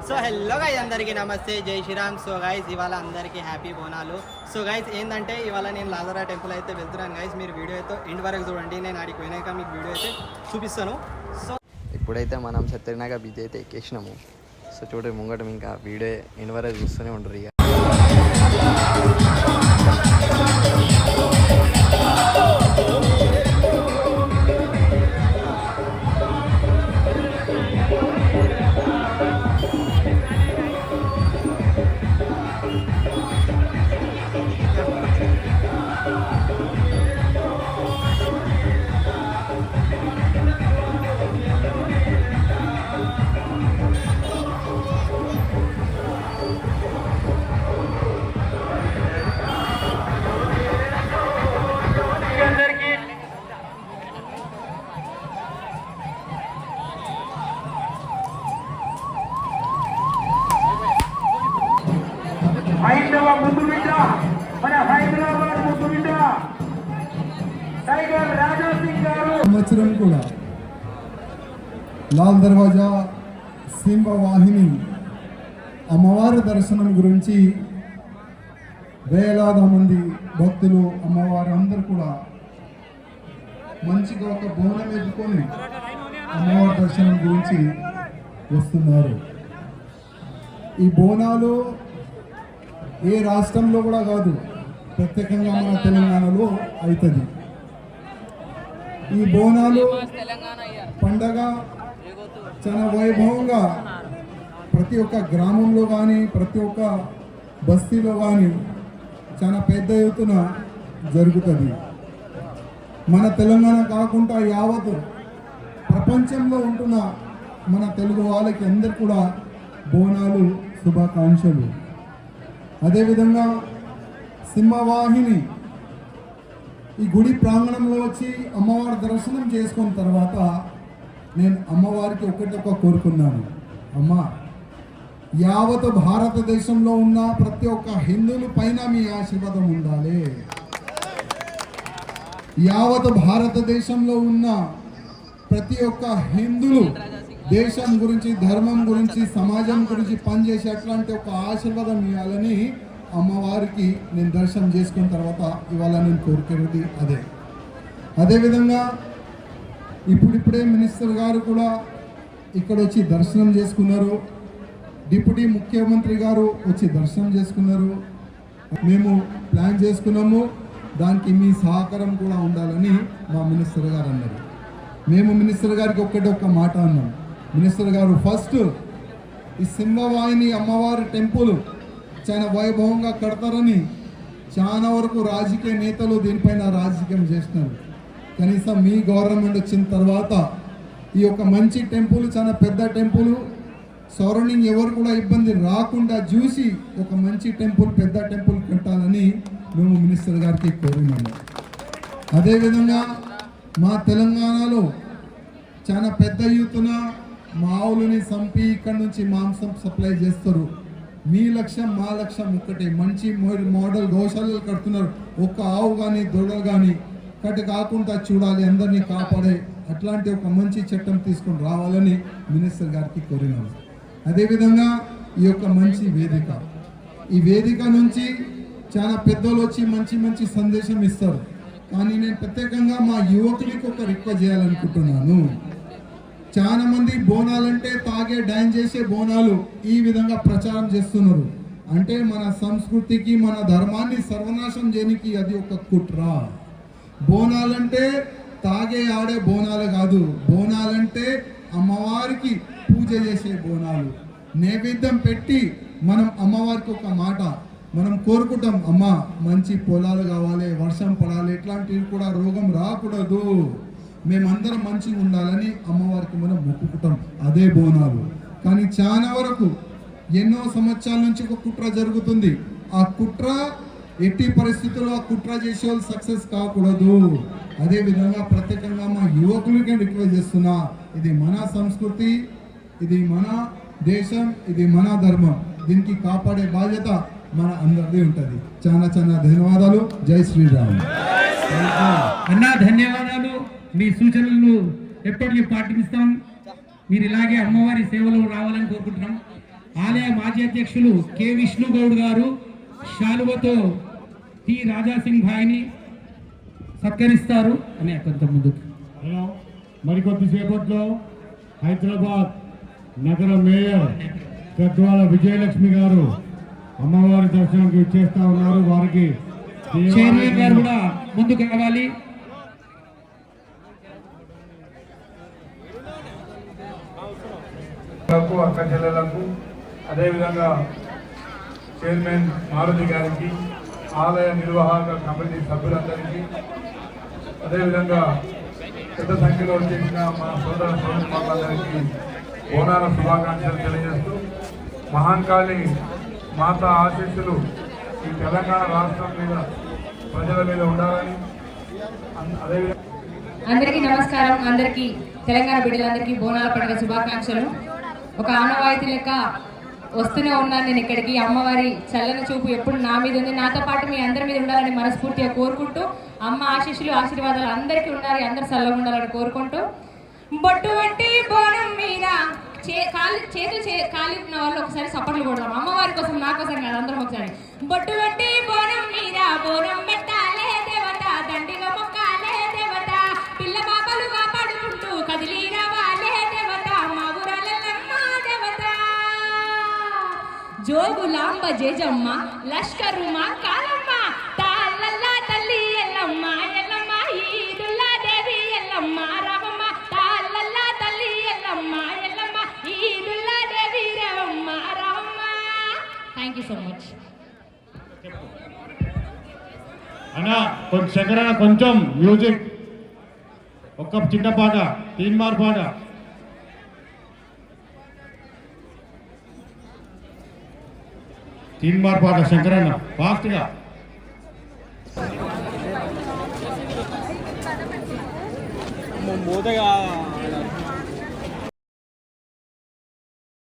So hello guys, అందరికీ నమస్తే, జై శ్రీరామ్. సో గైస్, ఇవాళ అందరికీ హ్యాపీ బోనాలు. సో గైస్, ఏంటంటే ఇవాళ నేను లాజరా టెంపుల్ అయితే వెళ్తున్నాను గైస్. మీరు వీడియో అయితే ఎండ్ వరకు చూడండి. నేను ఆడికి పోయినాక మీకు వీడియో అయితే చూపిస్తాను. సో ఇప్పుడైతే మనం సత్యనారాయణ బీచ్ అయితే ఎక్కేసినాము. సో చూడండి ముంగట ఇంకా వీడియో ఎండ్ వరకు చూస్తూనే ఉంటారు. ఇక హైదరాబాద్ ముందు బిడ్డ, మన హైదరాబాద్ ముందు బిడ్డ టైగర్ రాజా సింగ్ గారు సంవత్సరం కూడా లాల్ దర్వాజా సింహవాహిని అమ్మవారి దర్శనం గురించి వేలాది మంది భక్తులు అమ్మవారు అందరూ కూడా మంచిగా ఒక బోనం ఎత్తుకొని అమ్మవారి దర్శనం గురించి వస్తున్నారు. ఈ బోనాలు ఏ రాష్ట్రంలో కూడా కాదు, ప్రత్యేకంగా మన తెలంగాణలో అవుతుంది. ఈ బోనాలు పండగ చాలా వైభవంగా ప్రతి ఒక్క గ్రామంలో కానీ ప్రతి ఒక్క బస్తీలో కానీ చాలా పెద్ద ఎత్తున జరుగుతుంది. మన తెలంగాణ కాకుండా యావత్ ప్రపంచంలో ఉంటున్న మన తెలుగు వాళ్ళకి అందరు కూడా బోనాలు శుభాకాంక్షలు. అదేవిధంగా సింహవాహిని ఈ గుడి ప్రాంగణంలో వచ్చి అమ్మవారి దర్శనం చేసుకున్న తర్వాత నేను అమ్మవారికి ఒకటొక్క కోరుకున్నాను. అమ్మ, యావత్ భారతదేశంలో ఉన్న ప్రతి ఒక్క హిందువుల పైన మీ ఆశీర్వాదం ఉండాలి. యావత్ భారతదేశంలో ఉన్న ప్రతి ఒక్క హిందువులు దేశం గురించి, ధర్మం గురించి, సమాజం గురించి పనిచేసే అట్లాంటి ఒక ఆశీర్వాదం ఇవ్వాలని అమ్మవారికి నేను దర్శనం చేసుకున్న తర్వాత ఇవాళ నేను కోరుకునేది అదే. అదేవిధంగా ఇప్పుడిప్పుడే మినిస్టర్ గారు కూడా ఇక్కడ వచ్చి దర్శనం చేసుకున్నారు. డిప్యూటీ ముఖ్యమంత్రి గారు వచ్చి దర్శనం చేసుకున్నారు. మేము ప్లాన్ చేసుకున్నాము, దానికి మీ సహకారం కూడా ఉండాలని మా మినిస్టర్ గారు అన్నారు. మేము మినిస్టర్ గారికి ఒక్క మాట అన్నాం. మినిస్టర్ గారు, ఫస్ట్ ఈ సింహవాహిని అమ్మవారి టెంపుల్ చాలా వైభవంగా కడతారని చాలా వరకు రాజకీయ నేతలు దీనిపైన రాజకీయం చేస్తున్నారు. కనీసం మీ గవర్నమెంట్ వచ్చిన తర్వాత ఈ యొక్క మంచి టెంపుల్, చాలా పెద్ద టెంపుల్, సరౌండింగ్ ఎవరు కూడా ఇబ్బంది రాకుండా చూసి ఒక మంచి టెంపుల్, పెద్ద టెంపుల్ కట్టాలని మేము మినిస్టర్ గారికి కోరినాము. అదేవిధంగా మా తెలంగాణలో చాలా పెద్ద ఎత్తున మావులని చంపి ఇక్కడ నుంచి మాంసం సప్లై చేస్తారు. మీ లక్ష్యం మా లక్ష్యం ఒక్కటే, మంచి మోడల్ గోశాలలు కడుతున్నారు. ఒక్క ఆవు కానీ దొడలు కానీ కట్టు కాకుండా చూడాలి, అందరినీ కాపాడే అట్లాంటి ఒక మంచి చట్టం తీసుకొని రావాలని మినిస్టర్ గారికి కోరినాము. అదేవిధంగా ఈ యొక్క మంచి వేదిక, ఈ వేదిక నుంచి చాలా పెద్దలు వచ్చి మంచి మంచి సందేశం ఇస్తారు. కానీ నేను ప్రత్యేకంగా మా యువకులకి ఒక రిక్వెస్ట్ చేయాలనుకుంటున్నాను. చాలా మంది బోనాలంటే తాగే డాన్స్ చేసే బోనాలు ఈ విధంగా ప్రచారం చేస్తున్నారు. అంటే మన సంస్కృతికి, మన ధర్మాన్ని సర్వనాశం చేయడానికి అది ఒక కుట్ర. బోనాలంటే తాగే ఆడే బోనాలు కాదు, బోనాలంటే అమ్మవారికి పూజ చేసే బోనాలు. నైవేద్యం పెట్టి మనం అమ్మవారికి ఒక మాట మనం కోరుకుంటాం, అమ్మ మంచి పొలాలు కావాలి, వర్షం పడాలి, ఇట్లాంటివి కూడా రోగం రాకూడదు, మేమందరం మంచిగా ఉండాలని అమ్మవారికి మనం మొక్కుకుంటాం. అదే బోనాలు. కానీ చాలా వరకు ఎన్నో సంవత్సరాల నుంచి ఒక కుట్ర జరుగుతుంది. ఆ కుట్ర ఎట్టి పరిస్థితుల్లో ఆ కుట్ర చేసే వాళ్ళు సక్సెస్ కాకూడదు. అదేవిధంగా ప్రత్యేకంగా మా యువకులకి రిక్వెస్ట్ చేస్తున్నా, ఇది మన సంస్కృతి, ఇది మన దేశం, ఇది మన ధర్మం, దీనికి కాపాడే బాధ్యత మన అందరిది ఉంటుంది. చాలా చాలా ధన్యవాదాలు. జై శ్రీరామ్. అన్నా ధన్యవాదాలు. మీ సూచనలను ఎప్పటికీ పాటిస్తాం. మీరు ఇలాగే అమ్మవారి సేవలో రావాలని కోరుకుంటున్నాం. ఆలయ మాజీ అధ్యక్షులు కె విష్ణుగౌడ్ గారు శాలువతో టి రాజాసింగ్ భాయ్ని సత్కరిస్తారు అని కొంత ముందుకు. మరికొద్దిసేపట్లో హైదరాబాద్ నగర మేయర్ గద్వాల విజయలక్ష్మి గారు అమ్మవారి దర్శనానికి ఇచ్చేస్తా ఉన్నారు. వారికి చైర్మన్ గారు కూడా ముందుకు రావాలి. అక్క చెల్లెలకు అదేవిధంగా చైర్మన్ మారుతి గారికి, ఆలయ నిర్వాహక కమిటీ సభ్యులందరికీ, అదేవిధంగా పెద్ద సంఖ్యలో చేసిన మా సోదర సోదరులందరికీ బోనాల శుభాకాంక్షలు తెలియజేస్తూ మహాంకాళి మాత ఆశీస్సులు ఈ తెలంగాణ రాష్ట్రం మీద ప్రజల మీద ఉండాలని అదేవిధంగా అందరికీ నమస్కారం. అందరికీ తెలంగాణ బిడ్డలందరికీ బోనాల పండుగ శుభాకాంక్షలు. ఒక ఆనవాయితీ లెక్క వస్తూనే ఉన్నాను నేను ఇక్కడికి. అమ్మవారి చల్లని చూపు ఎప్పుడు నా మీద ఉంది, నాతో పాటు మీ అందరి మీద ఉండాలని మనస్ఫూర్తిగా కోరుకుంటూ, అమ్మ ఆశీస్సులు ఆశీర్వాదాలు అందరికీ ఉండాలి, అందరు చల్లగా ఉండాలని కోరుకుంటూ, బొట్టు పెట్టి బోనం మీద చేతులు ఖాళీ ఉన్న వాళ్ళు ఒకసారి సపోర్ట్లు కొడదాం. అమ్మవారి కోసం, నా కోసం కాదు, అందరం ఒకసారి. బొట్టు పెట్టి బోనం మీద బోనం పెట్టాలే దేవత, దండిగా మొక్కాలే దేవత, పిల్ల పాపలు కాపాడుకుంటూ కదిలి రావాలే దేవత, మా ఊరాలమ్మ దేవత. జోగులాంబ జేజమ్మ లష్కరు మా కాలమ్మ, తాళ్ళల్లా తల్లి ఎల్లమ్మ ఎల్లమ్మ, ఈదుల్లా దేవి ఎల్లమ్మ రామమ్మ, తాళ్ళల్లా తల్లి ఎల్లమ్మ ఎల్లమ్మ, ఈదుల్లా దేవి Ramamma Ramamma. Thank you so much. అన్నా శంకరన్న కొంచెం మ్యూజిక్, ఒక్క చిన్న పాట, తీన్మార్ పాట. తీన్మార్ పాట శంకరన్న ఫాస్ట్గా. మూతగా